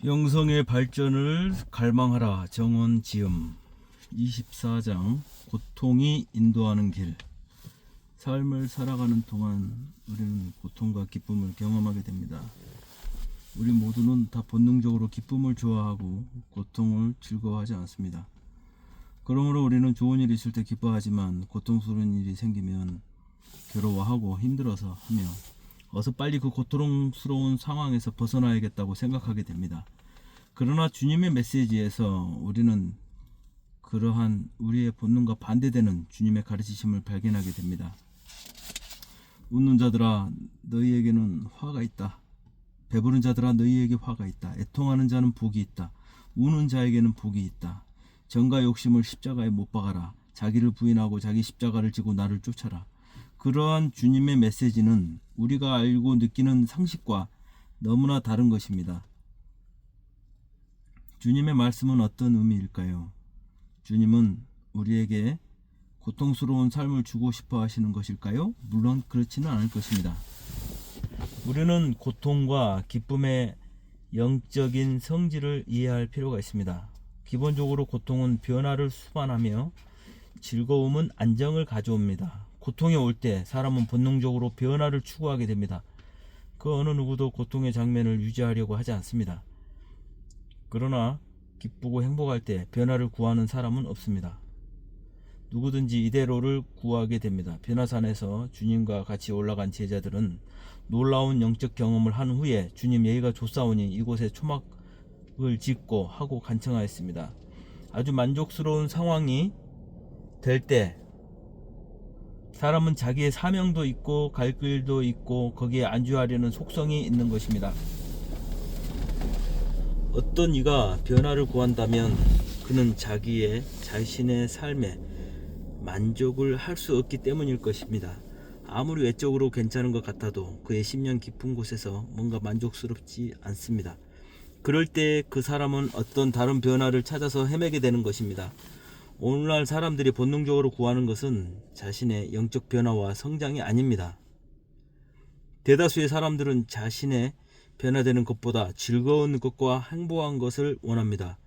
영성의 발전을 갈망하라. 정원지음 24장 고통이 인도하는 길. 삶을 살아가는 동안 우리는 고통과 기쁨을 경험하게 됩니다. 우리 모두는 다 본능적으로 기쁨을 좋아하고 고통을 즐거워하지 않습니다. 그러므로 우리는 좋은 일이 있을 때 기뻐하지만 고통스러운 일이 생기면 괴로워하고 힘들어서 하며 어서 빨리 그 고통스러운 상황에서 벗어나야겠다고 생각하게 됩니다. 그러나 주님의 메시지에서 우리는 그러한 우리의 본능과 반대되는 주님의 가르치심을 발견하게 됩니다. 웃는 자들아 너희에게는 화가 있다. 배부른 자들아 너희에게 화가 있다. 애통하는 자는 복이 있다. 우는 자에게는 복이 있다. 정과 욕심을 십자가에 못 박아라. 자기를 부인하고 자기 십자가를 지고 나를 쫓아라. 그러한 주님의 메시지는 우리가 알고 느끼는 상식과 너무나 다른 것입니다. 주님의 말씀은 어떤 의미일까요? 주님은 우리에게 고통스러운 삶을 주고 싶어 하시는 것일까요? 물론 그렇지는 않을 것입니다. 우리는 고통과 기쁨의 영적인 성질을 이해할 필요가 있습니다. 기본적으로 고통은 변화를 수반하며 즐거움은 안정을 가져옵니다. 고통이 올 때 사람은 본능적으로 변화를 추구하게 됩니다. 그 어느 누구도 고통의 장면을 유지하려고 하지 않습니다. 그러나 기쁘고 행복할 때 변화를 구하는 사람은 없습니다. 누구든지 이대로를 구하게 됩니다. 변화산에서 주님과 같이 올라간 제자들은 놀라운 영적 경험을 한 후에 주님 예의가 좋사오니 이곳에 초막을 짓고 하고 간청하였습니다. 아주 만족스러운 상황이 될 때 사람은 자기의 사명도 있고 갈 길도 있고 거기에 안주하려는 속성이 있는 것입니다. 어떤 이가 변화를 구한다면 그는 자신의 삶에 만족을 할 수 없기 때문일 것입니다. 아무리 외적으로 괜찮은 것 같아도 그의 심령 깊은 곳에서 뭔가 만족스럽지 않습니다. 그럴 때 그 사람은 어떤 다른 변화를 찾아서 헤매게 되는 것입니다. 오늘날 사람들이 본능적으로 구하는 것은 자신의 영적 변화와 성장이 아닙니다. 대다수의 사람들은 자신의 변화되는 것보다 즐거운 것과 행복한 것을 원합니다.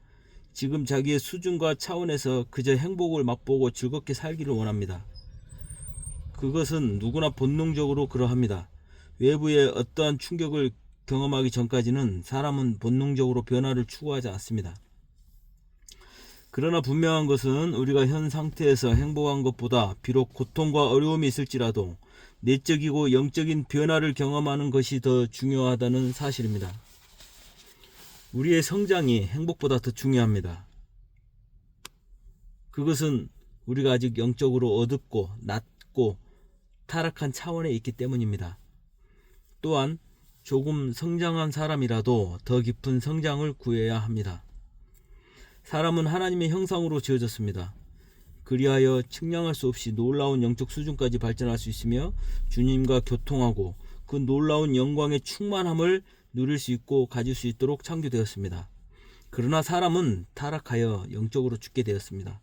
지금 자기의 수준과 차원에서 그저 행복을 맛보고 즐겁게 살기를 원합니다. 그것은 누구나 본능적으로 그러합니다. 외부의 어떠한 충격을 경험하기 전까지는 사람은 본능적으로 변화를 추구하지 않습니다. 그러나 분명한 것은 우리가 현 상태에서 행복한 것보다 비록 고통과 어려움이 있을지라도 내적이고 영적인 변화를 경험하는 것이 더 중요하다는 사실입니다. 우리의 성장이 행복보다 더 중요합니다. 그것은 우리가 아직 영적으로 어둡고 낮고 타락한 차원에 있기 때문입니다. 또한 조금 성장한 사람이라도 더 깊은 성장을 구해야 합니다. 사람은 하나님의 형상으로 지어졌습니다. 그리하여 측량할 수 없이 놀라운 영적 수준까지 발전할 수 있으며 주님과 교통하고 그 놀라운 영광의 충만함을 누릴 수 있고 가질 수 있도록 창조되었습니다. 그러나 사람은 타락하여 영적으로 죽게 되었습니다.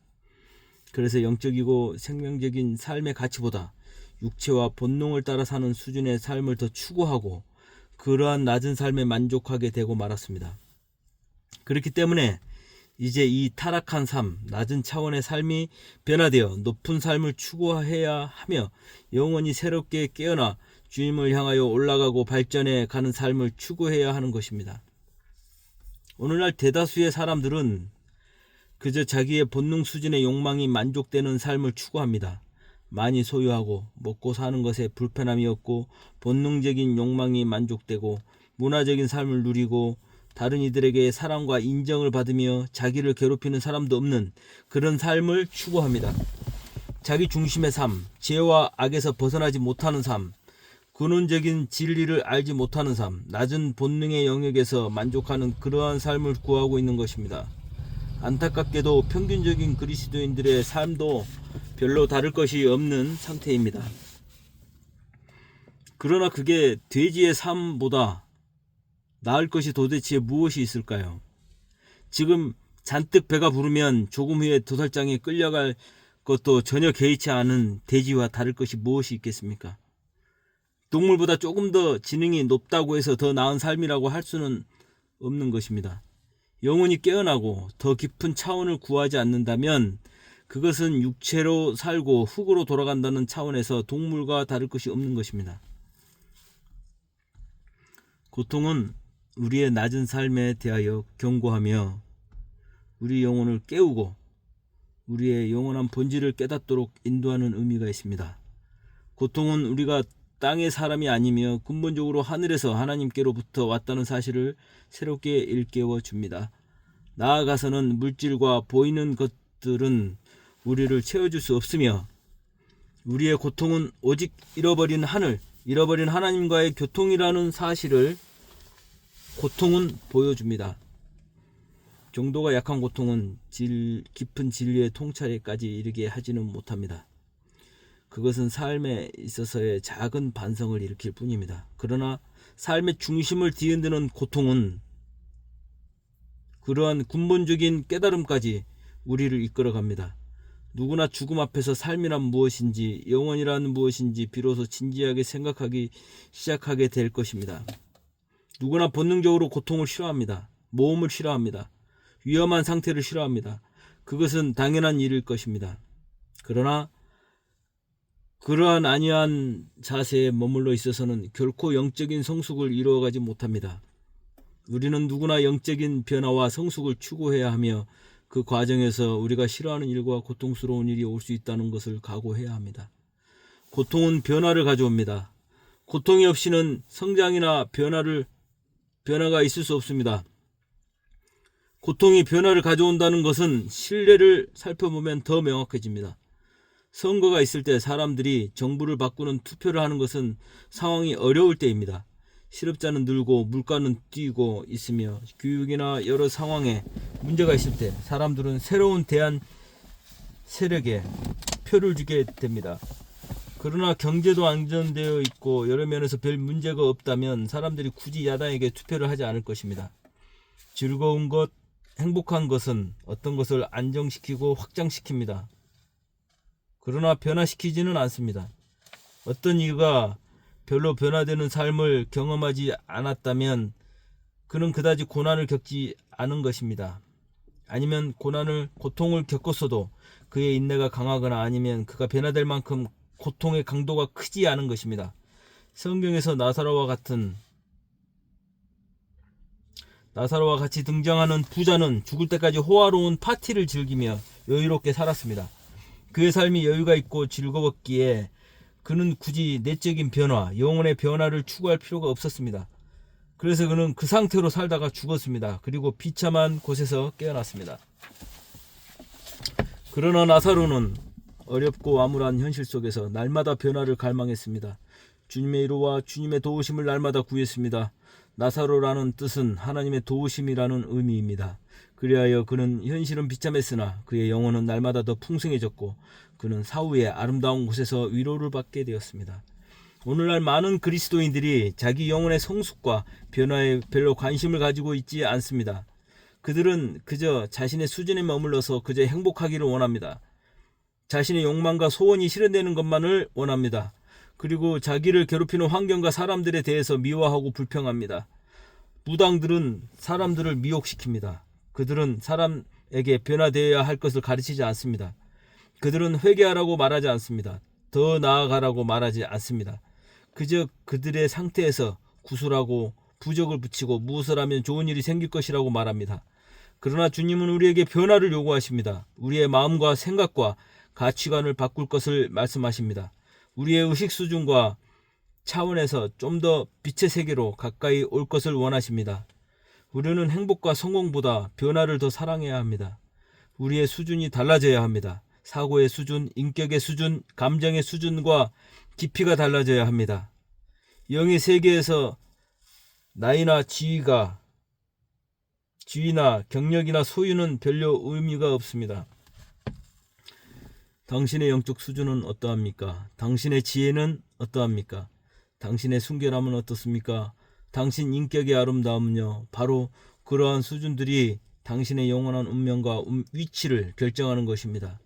그래서 영적이고 생명적인 삶의 가치보다 육체와 본능을 따라 사는 수준의 삶을 더 추구하고 그러한 낮은 삶에 만족하게 되고 말았습니다. 그렇기 때문에 이제 이 타락한 삶, 낮은 차원의 삶이 변화되어 높은 삶을 추구해야 하며 영원히 새롭게 깨어나 주님을 향하여 올라가고 발전해 가는 삶을 추구해야 하는 것입니다. 오늘날 대다수의 사람들은 그저 자기의 본능 수준의 욕망이 만족되는 삶을 추구합니다. 많이 소유하고 먹고 사는 것에 불편함이 없고 본능적인 욕망이 만족되고 문화적인 삶을 누리고 다른 이들에게 사랑과 인정을 받으며 자기를 괴롭히는 사람도 없는 그런 삶을 추구합니다. 자기 중심의 삶, 죄와 악에서 벗어나지 못하는 삶, 근원적인 진리를 알지 못하는 삶, 낮은 본능의 영역에서 만족하는 그러한 삶을 구하고 있는 것입니다. 안타깝게도 평균적인 그리스도인들의 삶도 별로 다를 것이 없는 상태입니다. 그러나 그게 돼지의 삶보다 나을 것이 도대체 무엇이 있을까요? 지금 잔뜩 배가 부르면 조금 후에 도살장에 끌려갈 것도 전혀 개의치 않은 돼지와 다를 것이 무엇이 있겠습니까? 동물보다 조금 더 지능이 높다고 해서 더 나은 삶이라고 할 수는 없는 것입니다. 영혼이 깨어나고 더 깊은 차원을 구하지 않는다면 그것은 육체로 살고 흙으로 돌아간다는 차원에서 동물과 다를 것이 없는 것입니다. 고통은 우리의 낮은 삶에 대하여 경고하며 우리 영혼을 깨우고 우리의 영원한 본질을 깨닫도록 인도하는 의미가 있습니다. 고통은 우리가 땅의 사람이 아니며 근본적으로 하늘에서 하나님께로부터 왔다는 사실을 새롭게 일깨워 줍니다. 나아가서는 물질과 보이는 것들은 우리를 채워줄 수 없으며 우리의 고통은 오직 잃어버린 하늘, 잃어버린 하나님과의 교통이라는 사실을 고통은 보여줍니다. 정도가 약한 고통은 깊은 진리의 통찰에까지 이르게 하지는 못합니다. 그것은 삶에 있어서의 작은 반성을 일으킬 뿐입니다. 그러나 삶의 중심을 뒤흔드는 고통은 그러한 근본적인 깨달음까지 우리를 이끌어갑니다. 누구나 죽음 앞에서 삶이란 무엇인지, 영원이란 무엇인지 비로소 진지하게 생각하기 시작하게 될 것입니다. 누구나 본능적으로 고통을 싫어합니다. 모험을 싫어합니다. 위험한 상태를 싫어합니다. 그것은 당연한 일일 것입니다. 그러나 그러한 안이한 자세에 머물러 있어서는 결코 영적인 성숙을 이루어가지 못합니다. 우리는 누구나 영적인 변화와 성숙을 추구해야 하며 그 과정에서 우리가 싫어하는 일과 고통스러운 일이 올 수 있다는 것을 각오해야 합니다. 고통은 변화를 가져옵니다. 고통이 없이는 성장이나 변화가 있을 수 없습니다. 고통이 변화를 가져온다는 것은 신뢰를 살펴보면 더 명확해집니다. 선거가 있을 때 사람들이 정부를 바꾸는 투표를 하는 것은 상황이 어려울 때입니다. 실업자는 늘고 물가는 뛰고 있으며 교육이나 여러 상황에 문제가 있을 때 사람들은 새로운 대안 세력에 표를 주게 됩니다. 그러나 경제도 안정되어 있고 여러 면에서 별 문제가 없다면 사람들이 굳이 야당에게 투표를 하지 않을 것입니다. 즐거운 것, 행복한 것은 어떤 것을 안정시키고 확장시킵니다. 그러나 변화시키지는 않습니다. 어떤 이가 별로 변화되는 삶을 경험하지 않았다면 그는 그다지 고난을 겪지 않은 것입니다. 아니면 고통을 겪었어도 그의 인내가 강하거나 아니면 그가 변화될 만큼 고통의 강도가 크지 않은 것입니다. 성경에서 나사로와 같이 등장하는 부자는 죽을 때까지 호화로운 파티를 즐기며 여유롭게 살았습니다. 그의 삶이 여유가 있고 즐거웠기에 그는 굳이 내적인 변화, 영혼의 변화를 추구할 필요가 없었습니다. 그래서 그는 그 상태로 살다가 죽었습니다. 그리고 비참한 곳에서 깨어났습니다. 그러나 나사로는 어렵고 암울한 현실 속에서 날마다 변화를 갈망했습니다. 주님의 위로와 주님의 도우심을 날마다 구했습니다. 나사로라는 뜻은 하나님의 도우심이라는 의미입니다. 그리하여 그는 현실은 비참했으나 그의 영혼은 날마다 더 풍성해졌고 그는 사후에 아름다운 곳에서 위로를 받게 되었습니다. 오늘날 많은 그리스도인들이 자기 영혼의 성숙과 변화에 별로 관심을 가지고 있지 않습니다. 그들은 그저 자신의 수준에 머물러서 그저 행복하기를 원합니다. 자신의 욕망과 소원이 실현되는 것만을 원합니다. 그리고 자기를 괴롭히는 환경과 사람들에 대해서 미워하고 불평합니다. 무당들은 사람들을 미혹시킵니다. 그들은 사람에게 변화되어야 할 것을 가르치지 않습니다. 그들은 회개하라고 말하지 않습니다. 더 나아가라고 말하지 않습니다. 그저 그들의 상태에서 구술하고 부적을 붙이고 무엇을 하면 좋은 일이 생길 것이라고 말합니다. 그러나 주님은 우리에게 변화를 요구하십니다. 우리의 마음과 생각과 가치관을 바꿀 것을 말씀하십니다. 우리의 의식 수준과 차원에서 좀 더 빛의 세계로 가까이 올 것을 원하십니다. 우리는 행복과 성공보다 변화를 더 사랑해야 합니다. 우리의 수준이 달라져야 합니다. 사고의 수준, 인격의 수준, 감정의 수준과 깊이가 달라져야 합니다. 영의 세계에서 나이나 지위나 경력이나 소유는 별로 의미가 없습니다. 당신의 영적 수준은 어떠합니까? 당신의 지혜는 어떠합니까? 당신의 순결함은 어떻습니까? 당신 인격의 아름다움은요, 바로 그러한 수준들이 당신의 영원한 운명과 위치를 결정하는 것입니다.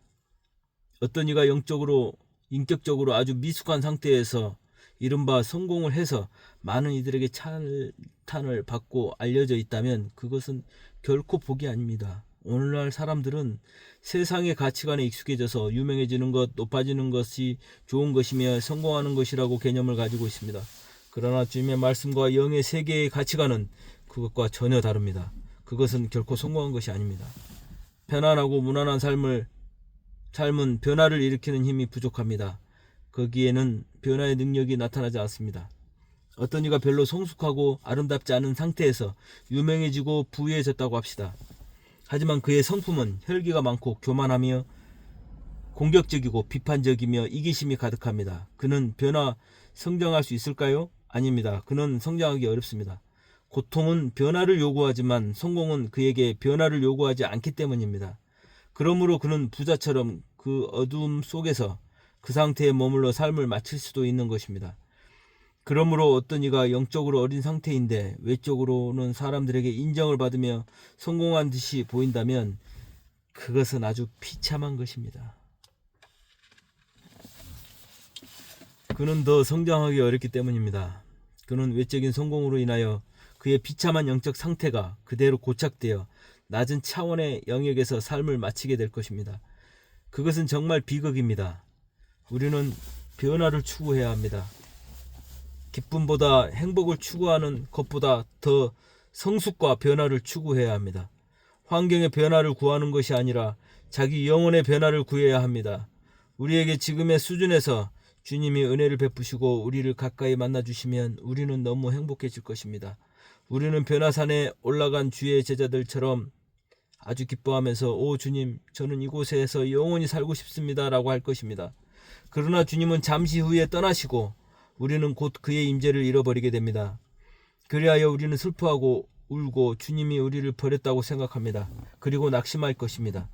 어떤 이가 영적으로, 인격적으로 아주 미숙한 상태에서 이른바 성공을 해서 많은 이들에게 찬탄을 받고 알려져 있다면 그것은 결코 복이 아닙니다. 오늘날 사람들은 세상의 가치관에 익숙해져서 유명해지는 것, 높아지는 것이 좋은 것이며 성공하는 것이라고 개념을 가지고 있습니다. 그러나 주님의 말씀과 영의 세계의 가치관은 그것과 전혀 다릅니다. 그것은 결코 성공한 것이 아닙니다. 편안하고 무난한 삶은 변화를 일으키는 힘이 부족합니다. 거기에는 변화의 능력이 나타나지 않습니다. 어떤 이가 별로 성숙하고 아름답지 않은 상태에서 유명해지고 부유해졌다고 합시다. 하지만 그의 성품은 혈기가 많고 교만하며 공격적이고 비판적이며 이기심이 가득합니다. 그는 성장할 수 있을까요? 아닙니다. 그는 성장하기 어렵습니다. 고통은 변화를 요구하지만 성공은 그에게 변화를 요구하지 않기 때문입니다. 그러므로 그는 부자처럼 그 어두움 속에서 그 상태에 머물러 삶을 마칠 수도 있는 것입니다. 그러므로 어떤 이가 영적으로 어린 상태인데 외적으로는 사람들에게 인정을 받으며 성공한 듯이 보인다면 그것은 아주 비참한 것입니다. 그는 더 성장하기 어렵기 때문입니다. 그는 외적인 성공으로 인하여 그의 비참한 영적 상태가 그대로 고착되어 낮은 차원의 영역에서 삶을 마치게 될 것입니다. 그것은 정말 비극입니다. 우리는 변화를 추구해야 합니다. 기쁨보다 행복을 추구하는 것보다 더 성숙과 변화를 추구해야 합니다. 환경의 변화를 구하는 것이 아니라 자기 영혼의 변화를 구해야 합니다. 우리에게 지금의 수준에서 주님이 은혜를 베푸시고 우리를 가까이 만나주시면 우리는 너무 행복해질 것입니다. 우리는 변화산에 올라간 주의 제자들처럼 아주 기뻐하면서 오 주님, 저는 이곳에서 영원히 살고 싶습니다 라고 할 것입니다. 그러나 주님은 잠시 후에 떠나시고 우리는 곧 그의 임재를 잃어버리게 됩니다. 그리하여 우리는 슬퍼하고 울고 주님이 우리를 버렸다고 생각합니다. 그리고 낙심할 것입니다.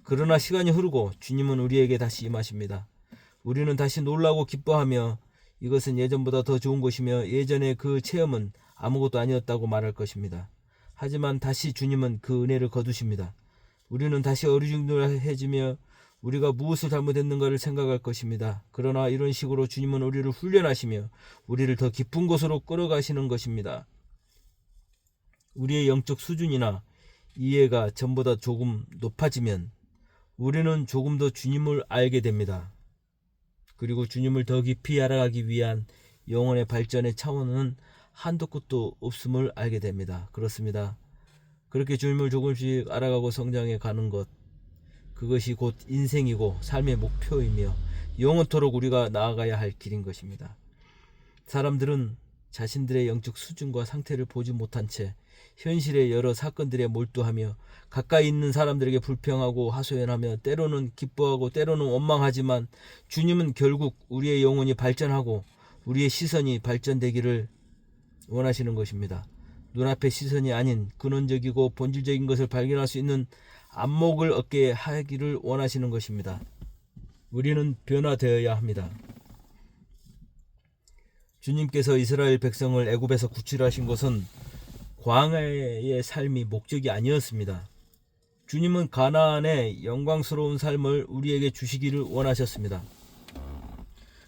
그러나 시간이 흐르고 주님은 우리에게 다시 임하십니다. 우리는 다시 놀라고 기뻐하며 이것은 예전보다 더 좋은 것이며 예전의 그 체험은 아무것도 아니었다고 말할 것입니다. 하지만 다시 주님은 그 은혜를 거두십니다. 우리는 다시 어리둥절해지며 우리가 무엇을 잘못했는가를 생각할 것입니다. 그러나 이런 식으로 주님은 우리를 훈련하시며 우리를 더 깊은 곳으로 끌어가시는 것입니다. 우리의 영적 수준이나 이해가 전보다 조금 높아지면 우리는 조금 더 주님을 알게 됩니다. 그리고 주님을 더 깊이 알아가기 위한 영혼의 발전의 차원은 한도 끝도 없음을 알게 됩니다. 그렇습니다. 그렇게 주님을 조금씩 알아가고 성장해 가는 것, 그것이 곧 인생이고 삶의 목표이며 영원토록 우리가 나아가야 할 길인 것입니다. 사람들은 자신들의 영적 수준과 상태를 보지 못한 채 현실의 여러 사건들에 몰두하며 가까이 있는 사람들에게 불평하고 하소연하며 때로는 기뻐하고 때로는 원망하지만 주님은 결국 우리의 영혼이 발전하고 우리의 시선이 발전되기를 원하시는 것입니다. 눈앞의 시선이 아닌 근원적이고 본질적인 것을 발견할 수 있는 안목을 얻게 하기를 원하시는 것입니다. 우리는 변화되어야 합니다. 주님께서 이스라엘 백성을 애굽에서 구출하신 것은 광야의 삶이 목적이 아니었습니다. 주님은 가나안의 영광스러운 삶을 우리에게 주시기를 원하셨습니다.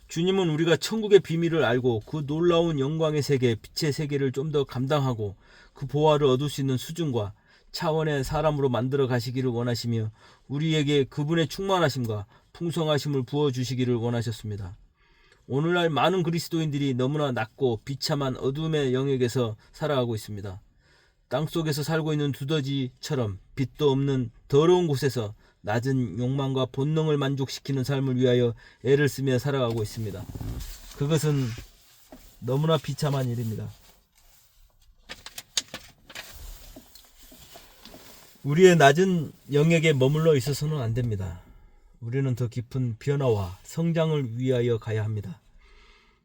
주님은 우리가 천국의 비밀을 알고 그 놀라운 영광의 세계, 빛의 세계를 좀 더 감당하고 그 보화를 얻을 수 있는 수준과 차원의 사람으로 만들어 가시기를 원하시며 우리에게 그분의 충만하심과 풍성하심을 부어주시기를 원하셨습니다. 오늘날 많은 그리스도인들이 너무나 낮고 비참한 어둠의 영역에서 살아가고 있습니다. 땅속에서 살고 있는 두더지처럼 빛도 없는 더러운 곳에서 낮은 욕망과 본능을 만족시키는 삶을 위하여 애를 쓰며 살아가고 있습니다. 그것은 너무나 비참한 일입니다. 우리의 낮은 영역에 머물러 있어서는 안 됩니다. 우리는 더 깊은 변화와 성장을 위하여 가야 합니다.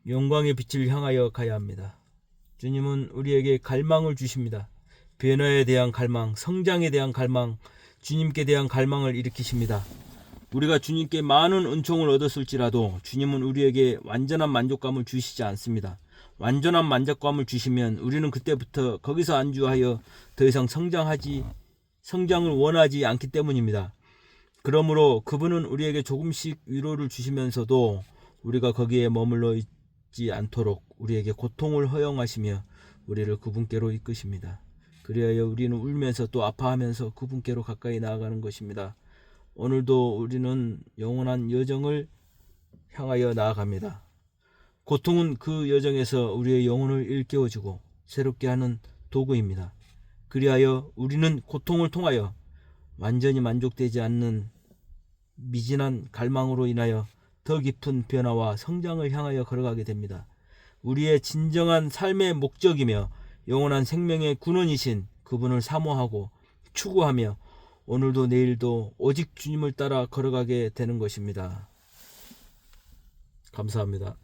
영광의 빛을 향하여 가야 합니다. 주님은 우리에게 갈망을 주십니다. 변화에 대한 갈망, 성장에 대한 갈망, 주님께 대한 갈망을 일으키십니다. 우리가 주님께 많은 은총을 얻었을지라도 주님은 우리에게 완전한 만족감을 주시지 않습니다. 완전한 만족감을 주시면 우리는 그때부터 거기서 안주하여 더 이상 성장을 원하지 않기 때문입니다. 그러므로 그분은 우리에게 조금씩 위로를 주시면서도 우리가 거기에 머물러 죽지 않도록 우리에게 고통을 허용하시며 우리를 그분께로 이끄십니다. 그리하여 우리는 울면서 또 아파하면서 그분께로 가까이 나아가는 것입니다. 오늘도 우리는 영원한 여정을 향하여 나아갑니다. 고통은 그 여정에서 우리의 영혼을 일깨워주고 새롭게 하는 도구입니다. 그리하여 우리는 고통을 통하여 완전히 만족되지 않는 미진한 갈망으로 인하여 더 깊은 변화와 성장을 향하여 걸어가게 됩니다. 우리의 진정한 삶의 목적이며 영원한 생명의 근원이신 그분을 사모하고 추구하며 오늘도 내일도 오직 주님을 따라 걸어가게 되는 것입니다. 감사합니다.